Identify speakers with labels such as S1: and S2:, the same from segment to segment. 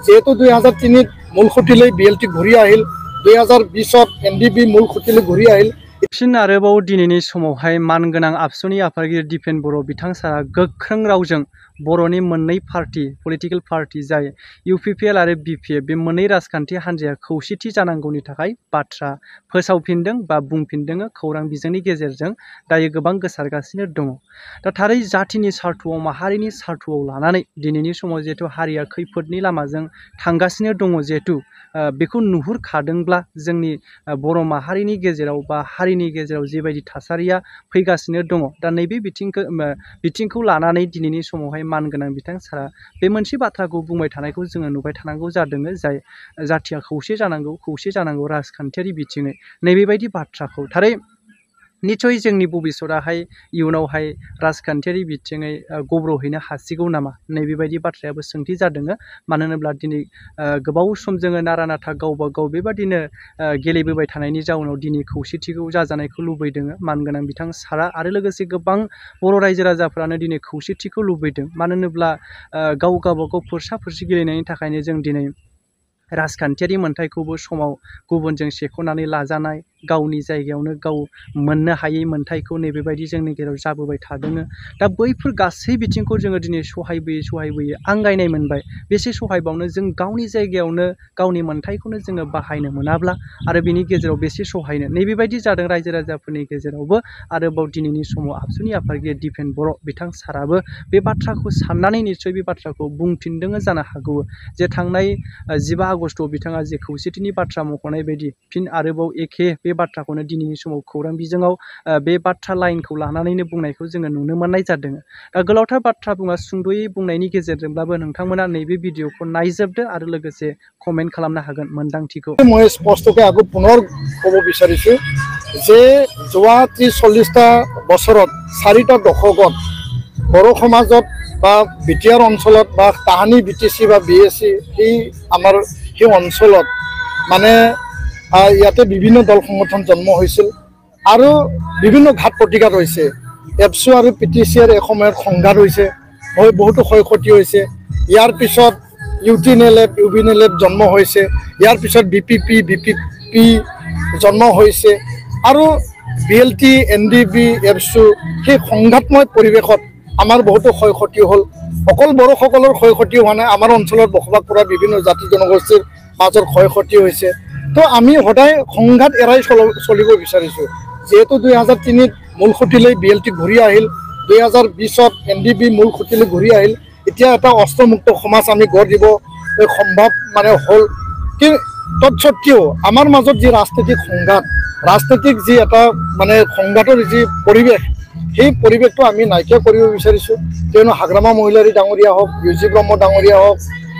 S1: যেহেতু 2003 মূল খুঁটিলৈ BLT ঘূৰি আহিল 2020 NDB মূল খুঁটিলৈ ঘূৰি আহিল।
S2: फिन आरोबाव दिनैनि समावहाय मानगोनां आबसुनि आफादगिरि दिपेन बर' बिथां सारा गोख्रों रावजों बर'नि मोननै पार्टी पलिटिकल पार्टी जाय UPPL आरो BPF बे मोननै राजखान्थि हान्जाया खौसेथि जानांगौनि थाखाय बाथ्रा फोसावफिनदों बा बुंफिनदों खौरां बिजोंनि गेजेरजों दायो गोबां गोसारगासिनो दङ। दा थारै जातिनि सार्थआव माहारिनि सार्थआव लानानै दिनैनि समाव जिहेतु हारिया खैफोदनि लामाजों थांगासिनो दङ जिहेतु बेखौ नुहुरखादोंब्ला जोंनि बर' माहारिनि गेजेराव बा हारिनि गेजेराव जेबायदि थासारिया फैगासिनो दङ दा नैबे बिथिंखौ लानानै दिनैनि समावहाय मानगोनां बिथां सारा बे मोनसे बाथ्राखौ बुंबाय थानायखौ जोङो नुबाय थानांगौ जादों जाय जातिया खौसे जानांगौ राजखान्थियारि बिथिङै नैबेबायदि बाथ्राखौ थारै निसय जोंनि भबिष्यताहाय इयुनावहाय राजखान्थियारि बिथिङै गब्रहैनो हासिगौ नामा नैबेबायदि बाथ्रायाबो सोंथि जादों। मानो होनोब्ला दिनै गोबाव सम जोङो नारा नाथा गावबा गाव बेबादिनो गेलेबोबाय थानायनि जाउनाव दिनै खौसेथिखौ जाजानायखौ लुबैदों मानगोनां बिथां सारा आरो लोगोसे गोबां बर' रायजो राजाफ्रानो दिनै खौसेथिखौ लुबैदों। मानो होनोब्ला गावबागाव फोरसा गेलेनायनि थाखायनो जों दिनै राजखान्थियारि मोन्थायखौबो समाव गुबुनजों सेख'नानै लाजानाय गावनि जायगायावनो गाव मोननो हायै मोन्थायखौ नैबेबायदि जोंनि गेजेराव जाबोबाय थादों। दा बैफोर गासै बिथिंखौ जोङो दिनै सहायबोयै आंगायनाय मोनबाय। बेसे सहायबावनो जों गावनि जायगायावनो गावनि मोन्थायखौनो जोङो बाहायनो मोनाब्ला आरो बिनि गेजेराव बेसे सहायनो नैबेबायदि जादों रायजो राजाफोरनि गेजेरावबो। आरोबाव दिनैनि समाव आबसुनि आफादगिरि दिपेन बर' बिथां साराबो बे बाथ्राखौ साननानै निस्सय बे बाथ्राखौ बुंफिनदों जानो हागौ जे थांनाय 15 आगस्टआव बिथाङा जे खौसेथिनि बाथ्रा मख'नाय बायदि फिन आरोबाव एखे बे बाथ्राखौनो दिनैनि समाव खौरां बिजोङाव बे बाथ्रा लाइनखौ लानानैनो बुंनायखौ जोङो नुनो मोननाय जादों। दा गोलावथार बाथ्रा बुङा सुंद'यै बुंनायनि गेजेरजोंब्लाबो नोंथांमोना नैबे भिडिअखौ नायजोबदो आरो लोगोसे कमेन्ट खालामनो हागोन मोन्दांथिखौ।
S1: মই স্পষ্টকৈ আকৌ পুনৰ ক'ব বিচাৰিছোঁ যে যোৱা 30-40টা বছৰত 4টা দশকত বড়ো সমাজত বা বিটিআৰ অঞ্চলত বা তাহানি BTC বা BSC সেই অঞ্চলত মানে ইয়াতে বিভিন্ন দল সংগঠন জন্ম হৈছিল আৰু বিভিন্ন ঘাত প্ৰতিঘাত হৈছে। এপছু আৰু PTCৰ এসময়ত সংঘাত হৈছে, বহুতো ক্ষয়ক্ষতি হৈছে। ইয়াৰ পিছত UBNLF জন্ম হৈছে, ইয়াৰ পিছত BPP জন্ম হৈছে আৰু BLT NDB এপছু সেই সংঘাতময় পৰিৱেশত আমাৰ বহুতো ক্ষয়ক্ষতি হ'ল। অকল বড়োসকলৰ ক্ষয়ক্ষতি হোৱা নাই, আমাৰ অঞ্চলত বসবাস কৰা বিভিন্ন জাতি জনগোষ্ঠীৰ মাজৰ ক্ষয়ক্ষতি হৈছে। তো আমি সদায় সংঘাত এৰাই চলিব বিচাৰিছোঁ। যেহেতু 2003 মূল খুঁটিলৈ BLT ঘূৰি আহিল, 2020 NDB মূল খুঁটিলৈ ঘূৰি আহিল, এতিয়া এটা অস্ত্ৰমুক্ত সমাজ আমি গঢ় দিব সম্ভৱ মানে হ'ল। কিন্তু তৎসত্ত্বেও আমাৰ মাজত যি ৰাজনৈতিক যি এটা মানে সংঘাতৰ যি পৰিৱেশ, সেই পৰিৱেশটো আমি নাইকিয়া কৰিব বিচাৰিছোঁ। কিয়নো হাগ্ৰামা মহিলাৰী ডাঙৰীয়া হওক, UG ব্ৰহ্ম ডাঙৰীয়া হওক,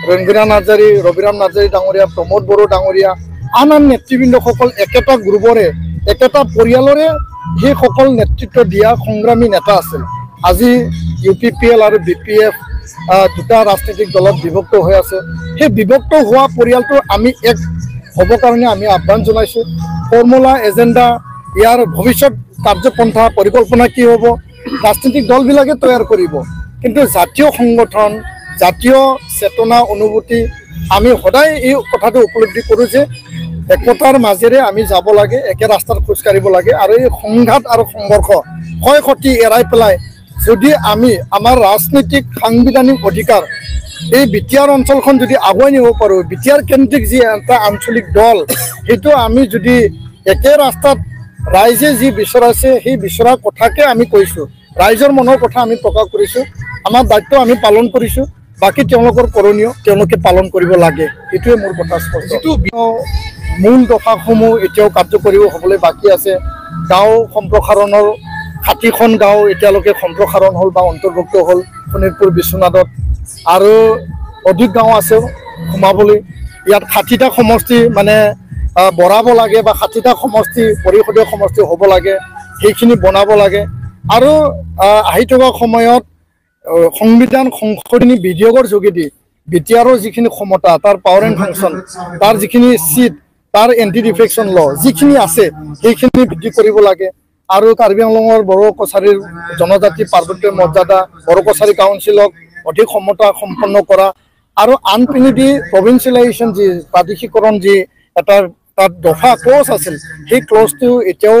S1: ৰঞ্জিনা নাৰ্জাৰী, ৰবিৰাম নাৰ্জাৰী ডাঙৰীয়া, প্ৰমোদ বড়ো ডাঙৰীয়া, আন নেতৃবৃন্দসকল একেটা গ্ৰুপৰে একেটা পৰিয়ালৰে সেইসকল নেতৃত্ব দিয়া সংগ্ৰামী নেতা আছিল। আজি UPPL আৰু BPF দুটা ৰাজনৈতিক দলত বিভক্ত হৈ আছে। সেই বিভক্ত হোৱা পৰিয়ালটো আমি এক হ'ব কাৰণে আমি আহ্বান জনাইছোঁ। ফৰ্মুলা এজেণ্ডা ইয়াৰ ভৱিষ্যত কাৰ্যপন্থা পৰিকল্পনা কি হ'ব ৰাজনৈতিক দলবিলাকে তৈয়াৰ কৰিব। কিন্তু জাতীয় সংগঠন, জাতীয় চেতনা অনুভূতি আমি সদায় এই কথাটো উপলব্ধি কৰোঁ যে একতাৰ মাজেৰে আমি যাব লাগে, একে ৰাস্তাত খোজকাঢ়িব লাগে। আৰু এই সংঘাত আৰু সংঘৰ্ষ ক্ষয়ক্ষতি এৰাই পেলাই যদি আমি আমাৰ ৰাজনৈতিক সাংবিধানিক অধিকাৰ এই বিটিআৰ অঞ্চলখন যদি আগুৱাই নিব পাৰোঁ, বিটিআৰ কেন্দ্ৰিক যি এটা আঞ্চলিক দল সেইটো আমি যদি একে ৰাস্তাত ৰাইজে যি বিচৰাইছে সেই বিচৰা কথাকে আমি কৈছোঁ, ৰাইজৰ মনৰ কথা আমি প্ৰকাশ কৰিছোঁ, আমাৰ দায়িত্ব আমি পালন কৰিছোঁ। বাকী তেওঁলোকৰ কৰণীয় তেওঁলোকে পালন কৰিব লাগে, এইটোৱে মোৰ কথা স্পষ্ট। যিটো মূল দফাসমূহ এতিয়াও কাৰ্যকৰী হ'বলৈ বাকী আছে। গাঁও সম্প্ৰসাৰণৰ 60খন গাঁও এতিয়ালৈকে সম্প্ৰসাৰণ হ'ল বা অন্তৰ্ভুক্ত হ'ল শোণিতপুৰ বিশ্বনাথত, আৰু অধিক গাঁও আছে সোমাবলৈ। ইয়াত 60টা সমষ্টি মানে বঢ়াব লাগে বা 60টা সমষ্টি পৰিষদীয় সমষ্টি হ'ব লাগে, সেইখিনি বনাব লাগে। আৰু আহি থকা সময়ত সংবিধান সংশোধনী বিধেয়কৰ যোগেদি বিটিআৰৰ যিখিনি ক্ষমতা, তাৰ পাৱাৰ এণ্ড ফাংচন, তাৰ যিখিনি চিট, তাৰ এণ্টি ডিফেকশ্যন ল যিখিনি আছে সেইখিনি বৃদ্ধি কৰিব লাগে। আৰু কাৰ্বি আংলঙৰ বড়ো কছাৰীৰ জনজাতি পাৰ্বত্য মৰ্যাদা, বড়ো কছাৰী কাউন্সিলক অধিক ক্ষমতা সম্পন্ন কৰা আৰু আনপিনেদি প্ৰভিন্সিয়েলাইজেশ্যন যি প্ৰাদেশিকৰণ যি এটা তাত দফা ক্লজ আছিল সেই ক্লজটো এতিয়াও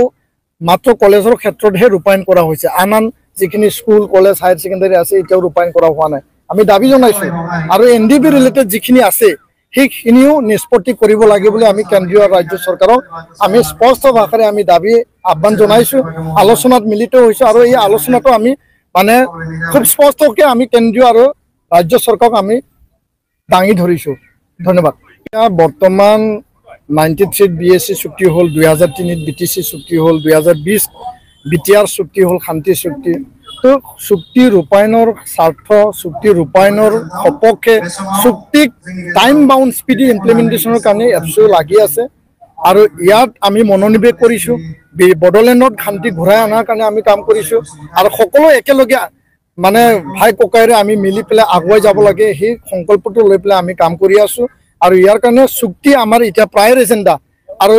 S1: মাত্ৰ কলেজৰ ক্ষেত্ৰতহে ৰূপায়ণ কৰা হৈছে আন যিখিনি স্কুল কলেজ হায়াৰ ছেকেণ্ডাৰী আছে এতিয়াও ৰূপায়ণ কৰা হোৱা নাই আমি দাবী জনাইছো আৰু NDP ৰিলেটেড যিখিনি আছে সেইখিনিও নিষ্পত্তি কৰিব লাগে বুলি আমি কেন্দ্ৰীয় ৰাজ্য চৰকাৰক আমি স্পষ্ট ভাষাৰে আমি দাবী আহ্বান জনাইছো আলোচনাত মিলিত হৈছো আৰু এই আলোচনাটো আমি মানে খুব স্পষ্টকৈ আমি কেন্দ্ৰীয় আৰু ৰাজ্য চৰকাৰক আমি দাঙি ধৰিছো ধন্যবাদ বৰ্তমান 93 BSc চুক্তি হ'ল 2003 BTC চুক্তি হ'ল 2020 BTR চুক্তি হ'ল শান্তি চুক্তি তো চুক্তি ৰূপায়ণৰ স্বাৰ্থ চুক্তি ৰূপায়ণৰ সপক্ষে চুক্তিক টাইম বাউণ্ড স্পীডি ইমপ্লিমেণ্টেশ্যনৰ কাৰণে এফচিও লাগি আছে আৰু ইয়াত আমি মনোনিৱেশ কৰিছোঁ বড়োলেণ্ডত শান্তি ঘূৰাই অনাৰ কাৰণে আমি কাম কৰিছোঁ আৰু সকলো একেলগে মানে ভাই ককাইৰে আমি মিলি পেলাই আগুৱাই যাব লাগে সেই সংকল্পটো লৈ পেলাই আমি কাম কৰি আছোঁ আৰু ইয়াৰ কাৰণে চুক্তি আমাৰ এতিয়া প্ৰায় এজেণ্ডা আৰু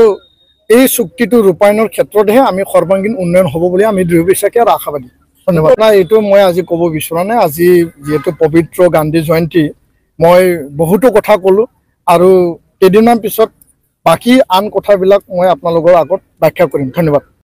S1: এই চুক্তিটো ৰূপায়ণৰ ক্ষেত্ৰতহে আমি সৰ্বাংগীন উন্নয়ন হ'ব বুলি আমি দৃঢ় বিশ্বাসী আৰু আশাবাদী ধন্যবাদ নাই এইটো মই আজি ক'ব বিচৰা নাই আজি যিহেতু পবিত্ৰ গান্ধী জয়ন্তী মই বহুতো কথা ক'লোঁ আৰু কেইদিনমান পিছত বাকী আন কথাবিলাক মই আপোনালোকৰ আগত ব্যাখ্যা কৰিম ধন্যবাদ